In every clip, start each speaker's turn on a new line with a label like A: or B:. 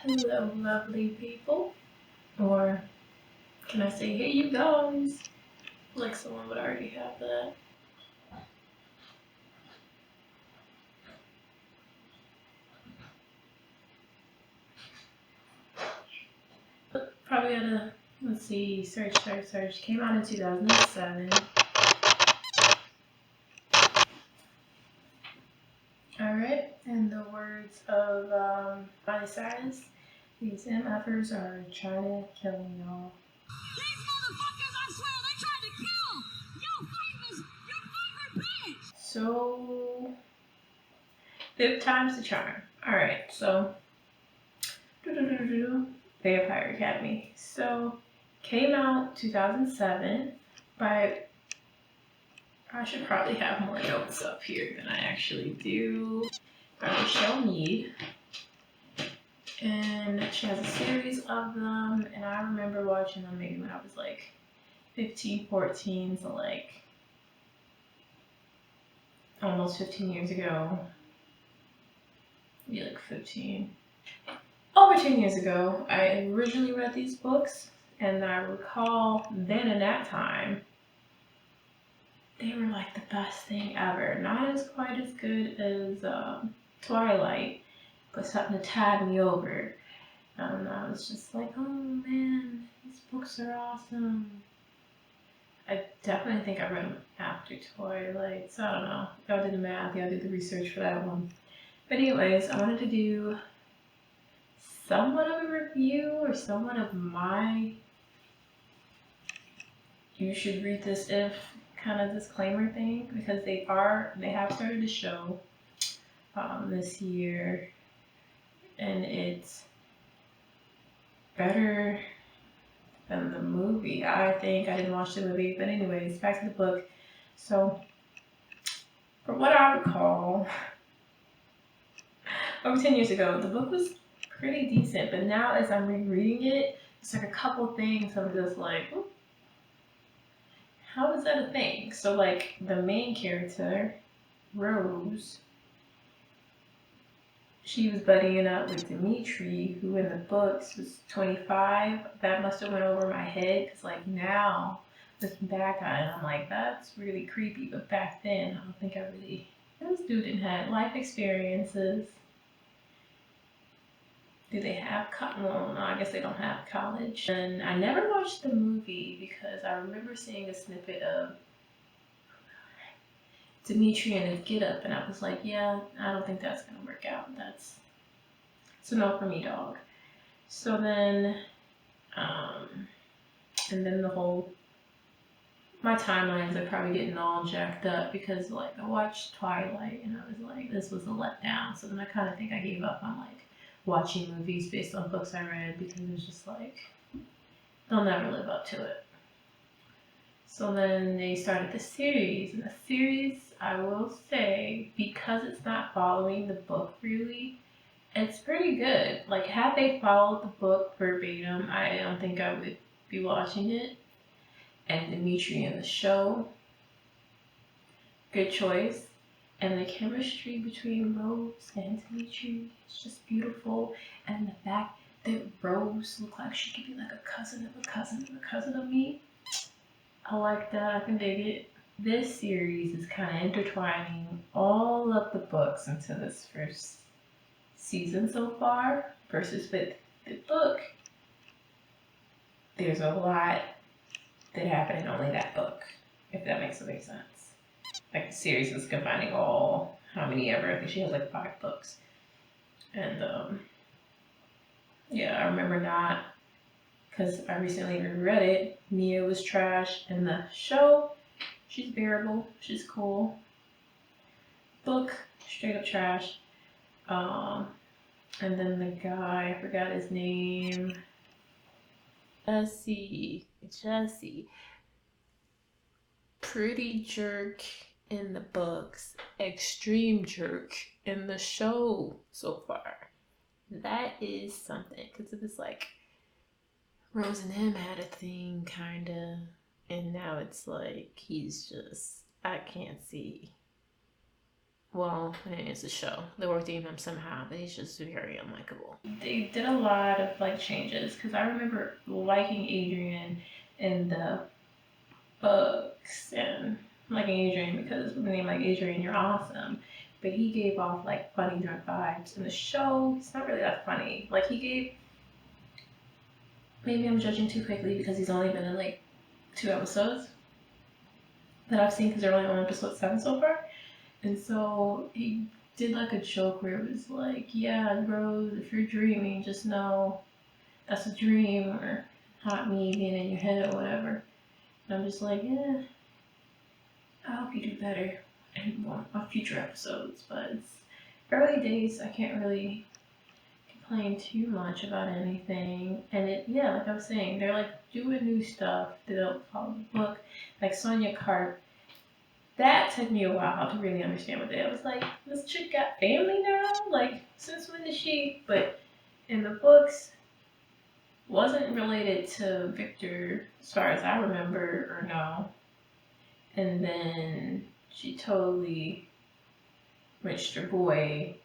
A: Hello, lovely people. Or can I say, hey, you guys? Like someone would already have that. But probably gotta, let's see, search. Came out in 2007. Alright, in the words of Miley Cyrus, these MFers are trying to kill me all.
B: These motherfuckers, I swear, they tried to kill your favorite bitch.
A: So, fifth time's the charm. Alright, so, Vampire Academy. So, came out 2007 by, I should probably have more notes up here than I actually do, by Michelle Mead. And she has a series of them, and I remember watching them maybe when I was like 15, 14, so like almost 15 years ago. Maybe like 15. Over 10 years ago, I originally read these books, and I recall then in that time, they were like the best thing ever. Not as quite as good as Twilight, but something to tide me over. And I was just like, oh man, these books are awesome. I definitely think I read them after Twilight, so I don't know. Y'all did the math, y'all did the research for that one. But anyways, I wanted to do somewhat of a review or somewhat of my you should read this if kind of disclaimer thing, because they have started a show this year, and it's better than the movie. I think I didn't watch the movie, but anyways, back to the book. So from what I recall, over 10 years ago, the book was pretty decent, but now as I'm rereading it, it's like a couple things I'm just like, ooh, how is that a thing? So like the main character, Rose, she was buddying up with Dimitri, who in the books was 25. That must have went over my head, because like now, looking back on it, I'm like, that's really creepy. But back then, I don't think I really, this dude didn't have life experiences. Do they have well, no, I guess they don't have college. And I never watched the movie because I remember seeing a snippet of Dimitri and his get up, and I was like, yeah, I don't think that's gonna work out. That's a no for me, dog. So then, and then the whole, my timelines are probably getting all jacked up because like I watched Twilight and I was like, this was a letdown. So then I kind of think I gave up on like watching movies based on books I read, because it was just like, they'll never live up to it. So then they started the series, and the series, I will say, because it's not following the book really, it's pretty good. Like, had they followed the book verbatim, I don't think I would be watching it. And Dimitri in the show, good choice. And the chemistry between Rose and Dimitri is just beautiful. And the fact that Rose looked like she could be like a cousin of a cousin of a cousin of me, I like that. I can dig it. This series is kind of intertwining all of the books into this first season so far, versus with the book, there's a lot that happened in only that book, if that makes any sense. Like the series is combining all, how many ever, I think she has like 5 books. And yeah, I remember not, because I recently reread it, Mia was trash. In the show, she's bearable, she's cool. Book, straight up trash. And then the guy, I forgot his name. Jesse. Pretty jerk in the books, extreme jerk in the show so far. That is something, because it was like Rose and him had a thing, kinda, and now it's like he's just, I can't see
C: Well, it's a show. They were redeem him somehow, but he's just very unlikable.
A: They did a lot of like changes because I remember liking Adrian in the books and liking Adrian because with a name like Adrian, you're awesome. But he gave off like funny drunk vibes. In the show, he's not really that funny. Like he gave. Maybe I'm judging too quickly because he's only been in like 2 episodes that I've seen because they're only on episode 7 so far. And so he did like a joke where it was like, yeah, Rose, if you're dreaming, just know that's a dream or not me being in your head or whatever. And I'm just like, yeah, I hope you do better in future episodes. But it's early days. I can't really complain too much about anything. And it, yeah, like I was saying, they're like doing new stuff. They don't follow the book. Like Sonia Carp, that took me a while to really understand what that. I was like, this chick got family now? Like, since when did she? But in the books, wasn't related to Victor as far as I remember or no. And then she totally reached her boy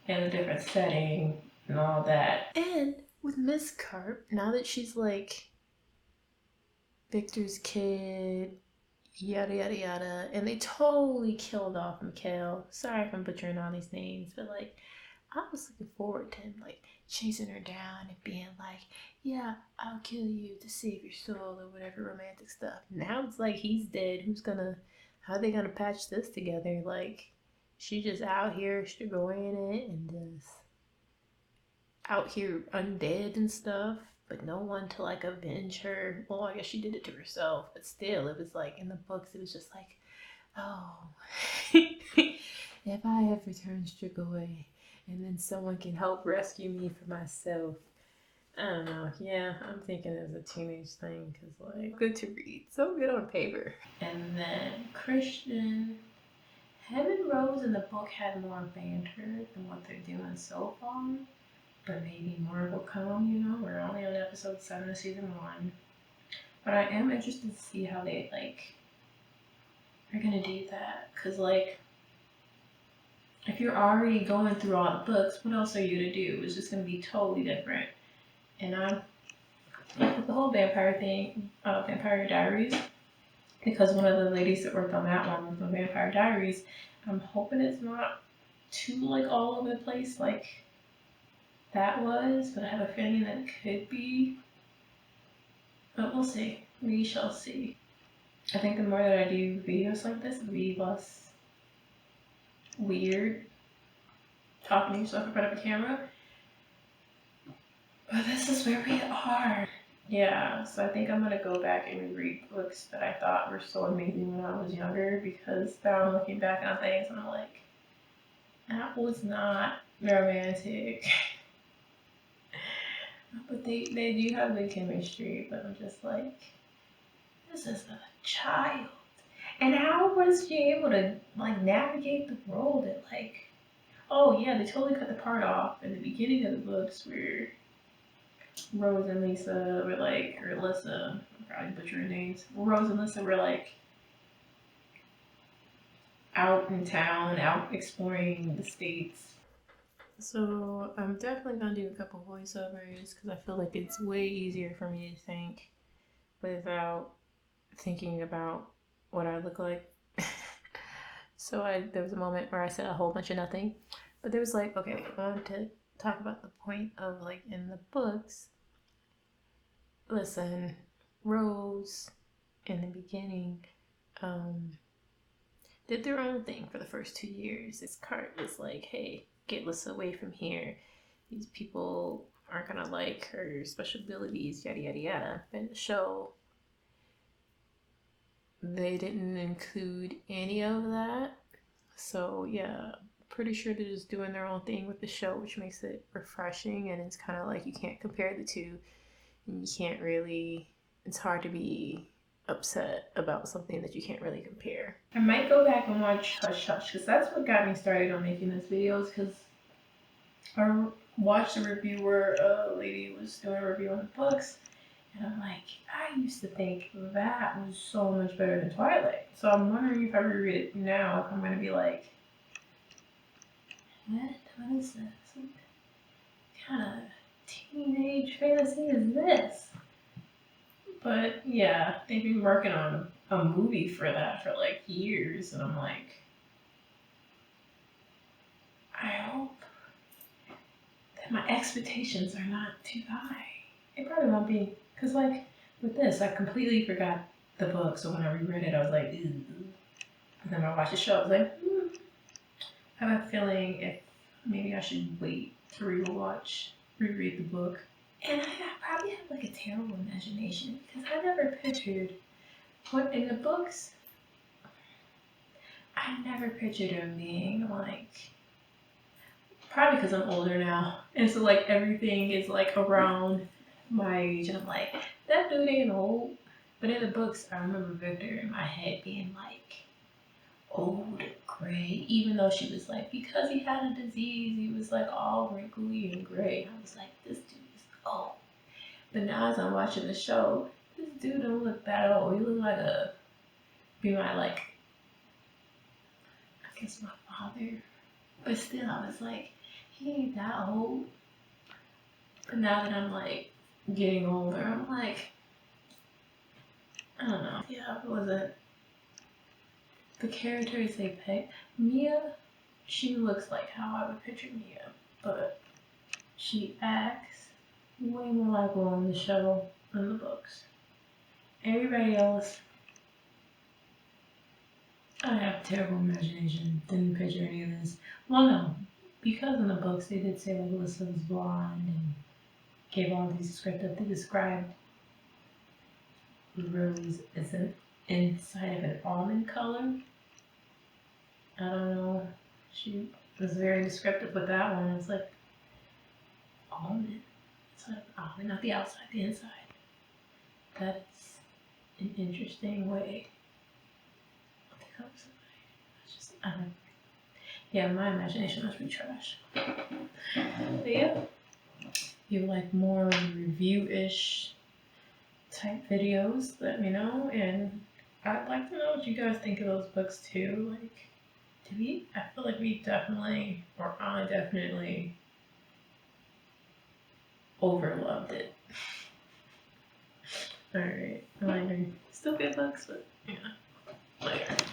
A: in a different setting and all that.
C: And with Miss Carp, now that she's like Victor's kid, yada yada yada, and they totally killed off Mikhail. Sorry if I'm butchering all these names, but like I was looking forward to him like chasing her down and being like, yeah, I'll kill you to save your soul or whatever romantic stuff. Now it's like he's dead. How are they gonna patch this together? Like, she just out here struggling it and just out here undead and stuff, but no one to like avenge her. Well, I guess she did it to herself, but still, it was like in the books, it was just like, oh, if I ever turn Strigoi and then someone can help rescue me from myself. I don't know. Yeah, I'm thinking as a teenage thing because, like, good to read. So good on paper.
A: And then Christian, him and Rose in the book had more banter than what they're doing so far. But maybe more will come, you know? We're only on episode 7 of season 1. But I am interested to see how they, like, are gonna do that. Because, like, if you're already going through all the books, what else are you gonna do? It's just gonna be totally different. And I'm with the whole vampire thing, Vampire Diaries, because one of the ladies that worked on that one was on Vampire Diaries. I'm hoping it's not too like all over the place like that was, but I have a feeling that it could be. But we'll see. We shall see. I think the more that I do videos like this, it'll be less weird talking to yourself in front of a camera. But this is where we are. Yeah, so I think I'm gonna go back and reread books that I thought were so amazing when I was younger because now I'm looking back on things and I'm like, that was not romantic. But they do have good chemistry, but I'm just like, this is a child. And how was she able to like navigate the world and like, oh yeah, they totally cut the part off in the beginning of the books where Rose and Lisa were like, or Alyssa, I'm probably butchering names. Rose and Lisa were like out in town, out exploring the states.
C: So I'm definitely gonna do a couple voiceovers because I feel like it's way easier for me to think without thinking about what I look like. So there was a moment where I said a whole bunch of nothing, but there was like, okay, I wanted to talk about the point of like in the books. Listen, Rose in the beginning did their own thing for the first 2 years. This cart was like, hey, get Lissa away from here. These people aren't gonna like her special abilities, yada yada yada. But in the show, they didn't include any of that. So yeah, pretty sure they're just doing their own thing with the show, which makes it refreshing. And it's kind of like you can't compare the two, and you can't really. It's hard to be upset about something that you can't really compare.
A: I might go back and watch Hush Hush because that's what got me started on making these videos. Because I watched a review where a lady was doing a review on the books, and I'm like, I used to think that was so much better than Twilight. So I'm wondering if I reread it now, if I'm gonna be like, What is this? What kind of teenage fantasy is this? But yeah, they've been working on a movie for that for like years, and I'm like, I hope that my expectations are not too high. It probably won't be, because like with this, I completely forgot the book, so when I reread it, I was like, ew. But then when I watched the show, I was like, I have a feeling if maybe I should wait to reread the book. And I probably have like a terrible imagination because I never pictured what in the books. I never pictured him being like. Probably because I'm older now, and so like everything is like around my age, and I'm like, that dude ain't old. But in the books, I remember Victor in my head being like old, gray, even though she was like, because he had a disease, he was like all wrinkly and gray. I was like, this dude is old. But now as I'm watching the show, this dude don't look that old. He look like be my like, I guess my father. But still, I was like, he ain't that old. But now that I'm like getting older, I'm like, I don't know. Yeah, it wasn't the characters they picked. Mia, she looks like how I would picture Mia, but she acts way more like one on the show than the books. Everybody else, I have terrible imagination. Didn't picture any of this. Well, no, because in the books they did say like Alyssa was blonde and gave all these descriptive. They described Rose as an inside of an almond color. I don't know. She was very descriptive with that one. It's like almond. It's like almond, not the outside, the inside. That's an interesting way to come to it's just I don't know. Yeah, my imagination must be trash. But yeah, you like more review-ish type videos, let me know, and I'd like to know what you guys think of those books too. Like, I feel like we definitely, or I definitely overloved it. Alright, later. Still good books, but yeah, later.